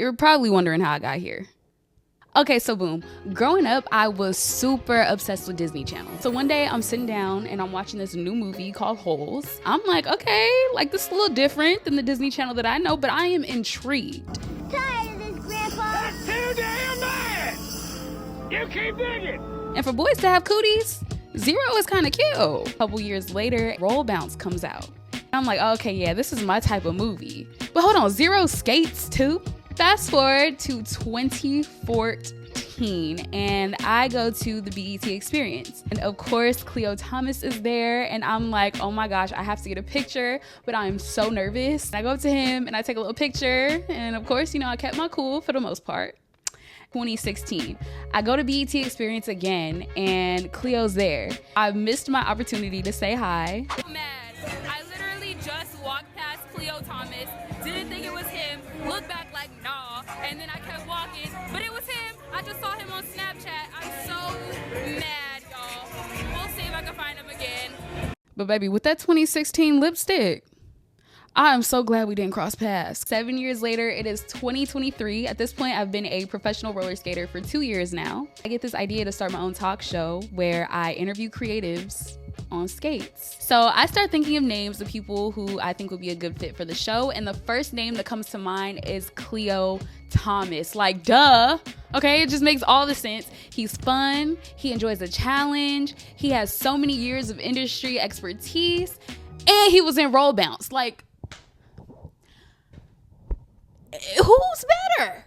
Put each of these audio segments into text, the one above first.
You're probably wondering how I got here. Okay, so boom. Growing up, I was super obsessed with Disney Channel. So one day I'm sitting down and I'm watching this new movie called Holes. I'm like, okay, like this is a little different than the Disney Channel that I know, but I am intrigued. Tired of this, Grandpa. That's too damn bad. You keep digging. And for boys to have cooties, Zero is kind of cute. A couple years later, Roll Bounce comes out. I'm like, okay, yeah, this is my type of movie. But hold on, Zero skates too? Fast forward to 2014 and I go to the BET experience. And of course, Khleo Thomas is there and I'm like, oh my gosh, I have to get a picture, but I'm so nervous. I go up to him and I take a little picture. And of course, I kept my cool for the most part. 2016, I go to BET experience again and Kleo's there. I missed my opportunity to say hi. Mad. I literally just walked past Khleo Thomas, didn't think it was him, looked back like nah, and then I kept walking, but it was him. I just saw him on Snapchat. I'm so mad, y'all. We'll see if I can find him again. But baby, with that 2016 lipstick, I am so glad we didn't cross paths. 7 years later, it is 2023. At this point, I've been a professional roller skater for 2 years now. I get this idea to start my own talk show where I interview creatives on skates. So I start thinking of names of people who I think would be a good fit for the show. And the first name that comes to mind is Khleo Thomas. Like, duh. Okay, it just makes all the sense. He's fun. He enjoys a challenge. He has so many years of industry expertise. And he was in Roll Bounce. Like, who's better?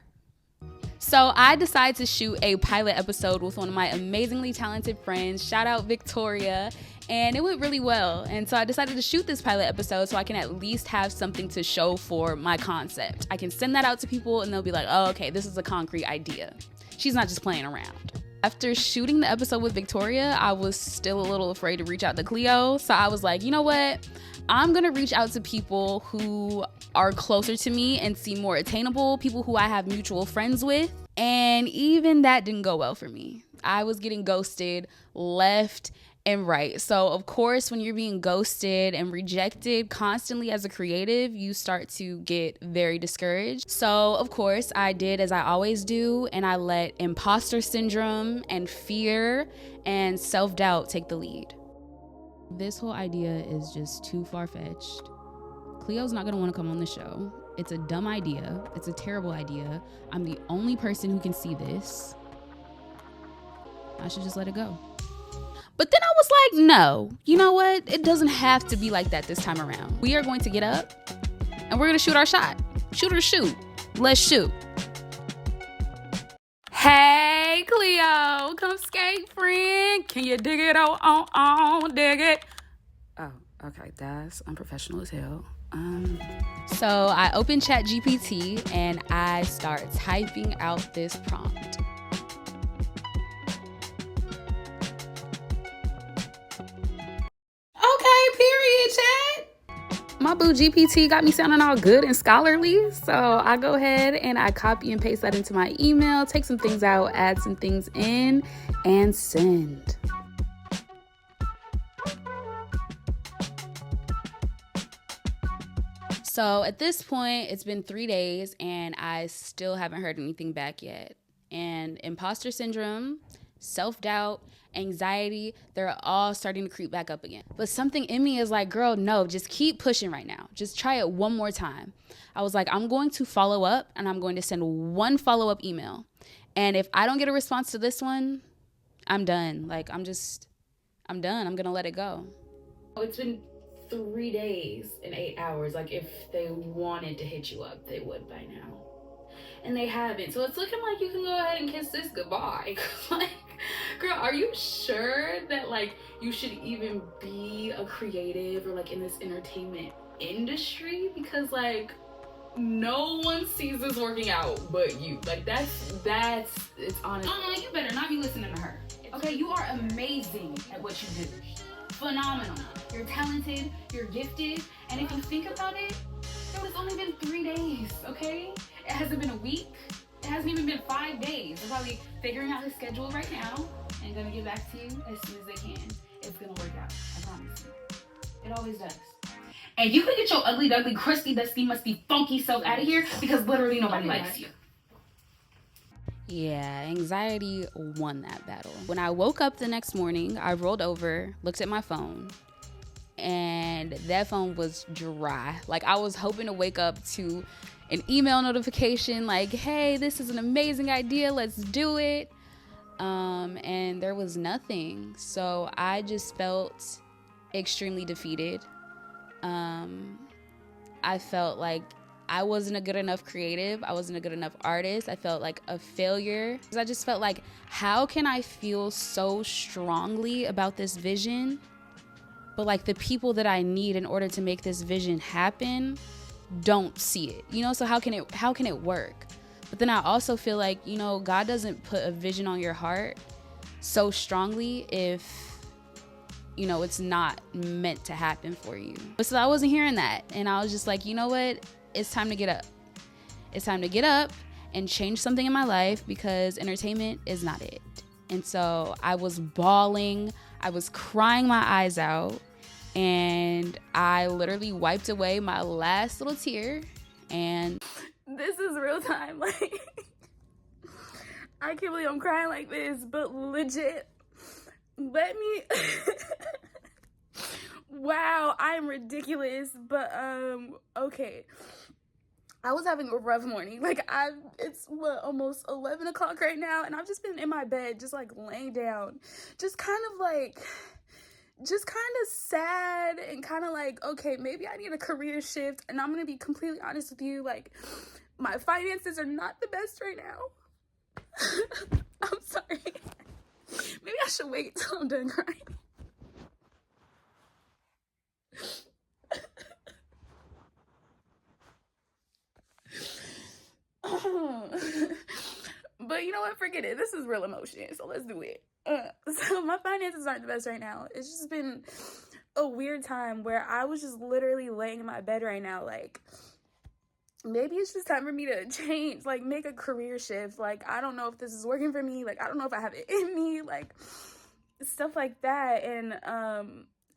So I decided to shoot a pilot episode with one of my amazingly talented friends. Shout out Victoria. And it went really well. And so I decided to shoot this pilot episode so I can at least have something to show for my concept. I can send that out to people and they'll be like, oh, okay, this is a concrete idea. She's not just playing around. After shooting the episode with Victoria, I was still a little afraid to reach out to Khleo. So I was like, you know what? I'm gonna reach out to people who are closer to me and seem more attainable, people who I have mutual friends with. And even that didn't go well for me. I was getting ghosted left and right. So of course, when you're being ghosted and rejected constantly as a creative, you start to get very discouraged. So of course, I did as I always do, and I let impostor syndrome and fear and self-doubt take the lead. This whole idea is just too far-fetched. Kleo's not gonna wanna come on the show. It's a dumb idea. It's a terrible idea. I'm the only person who can see this. I should just let it go. But then I was like, no, you know what? It doesn't have to be like that this time around. We are going to get up and we're gonna shoot our shot. Shoot or shoot. Let's shoot. Hey, Khleo, come skate, friend. Can you dig it? Dig it. Oh, okay, that's unprofessional as hell. So I open ChatGPT and I start typing out this prompt. My boo GPT got me sounding all good and scholarly. So I go ahead and I copy and paste that into my email, take some things out, add some things in, and send. So at this point, it's been 3 days and I still haven't heard anything back yet. And imposter syndrome, self-doubt, anxiety, they're all starting to creep back up again. But something in me is like, girl, no, just keep pushing right now. Just try it one more time. I was like, I'm going to follow up and I'm going to send one follow-up email. And if I don't get a response to this one, I'm done. Like, I'm done. I'm going to let it go. It's been 3 days and 8 hours. Like, if they wanted to hit you up, they would by now. And they haven't. So it's looking like you can go ahead and kiss this goodbye. Like, girl, are you sure that like you should even be a creative or like in this entertainment industry? Because like no one sees this working out but you. Like that's it's honest. You better not be listening to her. Okay, you are amazing at what you do. Phenomenal. You're talented, you're gifted, and if you think about it, it's only been 3 days, okay? It hasn't been a week. It hasn't even been 5 days. They're probably figuring out his schedule right now and gonna get back to you as soon as they can. It's gonna work out, I promise you. It always does. And you can get your ugly, duckly, crusty, dusty, musty, funky self out of here because literally nobody likes you. Yeah, anxiety won that battle. When I woke up the next morning, I rolled over, looked at my phone, and that phone was dry. Like, I was hoping to wake up to an email notification like, hey, this is an amazing idea, let's do it. And there was nothing. So I just felt extremely defeated. I felt like I wasn't a good enough creative. I wasn't a good enough artist. I felt like a failure. I just felt like, how can I feel so strongly about this vision, but like the people that I need in order to make this vision happen don't see it, you know? So how can it work? But then I also feel like, you know, God doesn't put a vision on your heart so strongly if, you know, it's not meant to happen for you. But so I wasn't hearing that. And I was just like, you know what? It's time to get up. It's time to get up and change something in my life, because entertainment is not it. And so I was bawling. I was crying my eyes out. And I literally wiped away my last little tear. And This is real time. Like, I can't believe I'm crying like this, but legit, let me. Wow, I'm ridiculous, but okay. I was having a rough morning. Like, it's almost 11 o'clock right now, and I've just been in my bed, just like laying down, just kind of sad, and kind of like, okay, maybe I need a career shift. And I'm gonna be completely honest with you, like, my finances are not the best right now. I'm sorry. Maybe I should wait till I'm done crying. But you know what? Forget it. This is real emotion, so let's do it. So my finances aren't the best right now. It's just been a weird time where I was just literally laying in my bed right now, like, maybe it's just time for me to change, like, make a career shift. Like, I don't know if this is working for me. Like, I don't know if I have it in me, like, stuff like that. And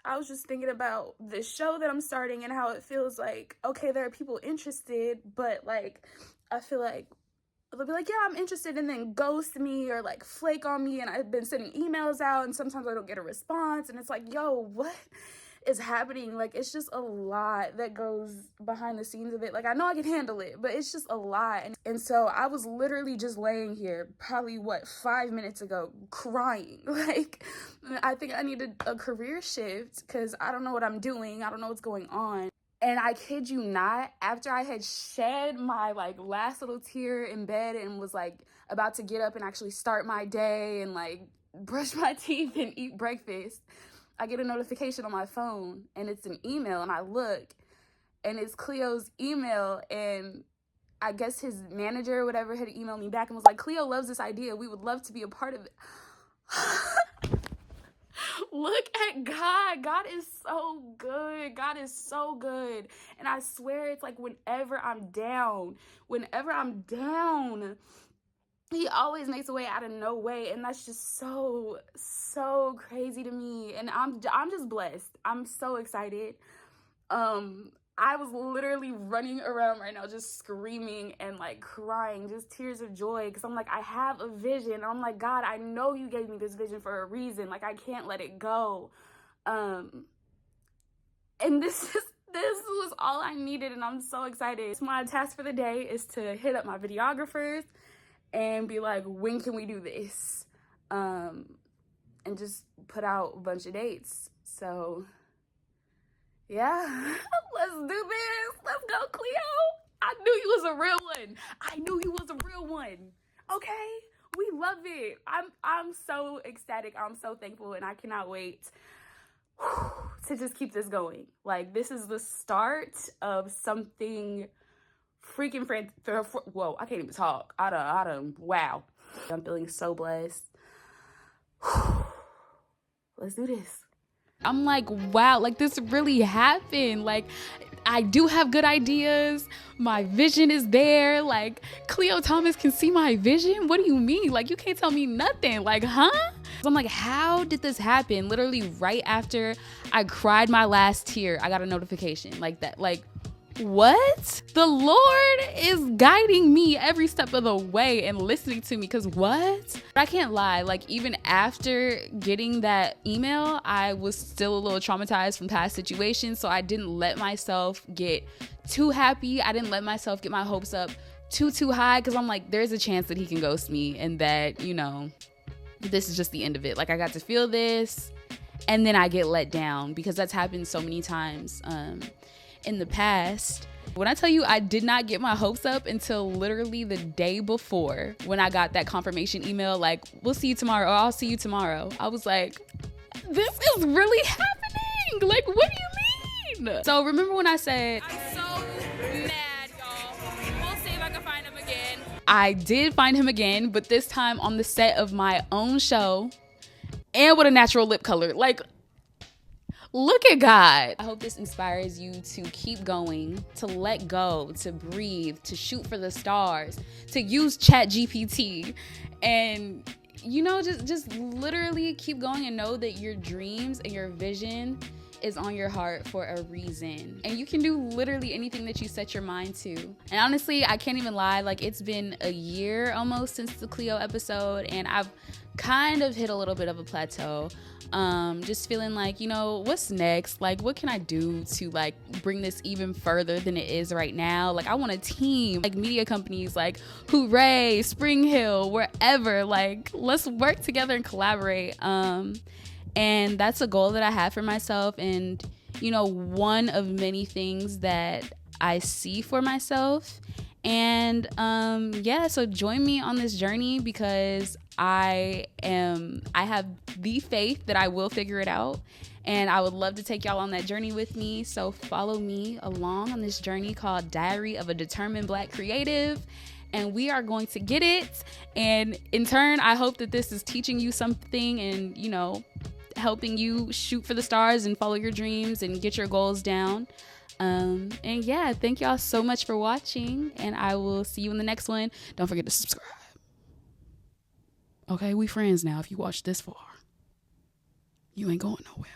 I was just thinking about this show that I'm starting and how it feels like, okay, there are people interested, but, like, I feel like they'll be like, yeah, I'm interested, and then ghost me or like flake on me. And I've been sending emails out, and sometimes I don't get a response, and it's like, yo, what is happening? Like, it's just a lot that goes behind the scenes of it. Like, I know I can handle it, but it's just a lot. And so I was literally just laying here probably 5 minutes ago crying. Like, I think I needed a career shift because I don't know what I'm doing. I don't know what's going on. And I kid you not, after I had shed my like last little tear in bed and was like about to get up and actually start my day and like brush my teeth and eat breakfast, I get a notification on my phone, and it's an email, and I look, and it's Khlio's email, and I guess his manager or whatever had emailed me back and was like, Khleo loves this idea. We would love to be a part of it. Look at God. God is so good. God is so good. And I swear, it's like whenever I'm down, he always makes a way out of no way. And that's just so crazy to me. And I'm just blessed. I'm so excited. I was literally running around right now just screaming and like crying, just tears of joy, because I'm like, I have a vision. And I'm like, God, I know you gave me this vision for a reason. Like, I can't let it go. And this was all I needed, and I'm so excited. So my task for the day is to hit up my videographers and be like, when can we do this? And just put out a bunch of dates. So yeah, let's do this. Let's go, Khleo. I knew you was a real one. Okay, we love it. I'm so ecstatic. I'm so thankful, and I cannot wait to just keep this going. Like, this is the start of something freaking whoa, I can't even talk. Wow. I'm feeling so blessed. Let's do this. I'm like, wow, like this really happened. Like, I do have good ideas. My vision is there. Like, Khleo Thomas can see my vision. What do you mean? Like, you can't tell me nothing. Like, huh? So I'm like, how did this happen? Literally right after I cried my last tear, I got a notification like that. Like, what? The Lord is guiding me every step of the way and listening to me, because what? I can't lie, like even after getting that email, I was still a little traumatized from past situations, so I didn't let myself get too happy. I didn't let myself get my hopes up too high, because I'm like, there's a chance that he can ghost me and that, you know, this is just the end of it. Like, I got to feel this and then I get let down, because that's happened so many times in the past. When I tell you I did not get my hopes up until literally the day before, when I got that confirmation email, like, we'll see you tomorrow, or I'll see you tomorrow. I was like, this is really happening. Like, what do you mean? So remember when I said, I'm so mad, y'all. We'll see if I can find him again. I did find him again, but this time on the set of my own show and with a natural lip color. Like, look at God. I hope this inspires you to keep going, to let go, to breathe, to shoot for the stars, to use ChatGPT, and, you know, just literally keep going and know that your dreams and your vision is on your heart for a reason, and you can do literally anything that you set your mind to. And honestly, I can't even lie, like, it's been a year almost since the Khleo episode, and I've kind of hit a little bit of a plateau. Just feeling like, you know, what's next? Like, what can I do to like bring this even further than it is right now? Like, I want a team, like media companies like Hooray, Spring Hill, wherever, like, let's work together and collaborate. And that's a goal that I have for myself, and, you know, one of many things that I see for myself. And yeah, so join me on this journey, because I have the faith that I will figure it out, and I would love to take y'all on that journey with me. So follow me along on this journey called Diary of a Determined Black Creative, and we are going to get it. And in turn, I hope that this is teaching you something and, you know, helping you shoot for the stars and follow your dreams and get your goals down. And yeah, thank y'all so much for watching, and I will see you in the next one. Don't forget to subscribe. Okay, we friends now. If you watch this far, you ain't going nowhere.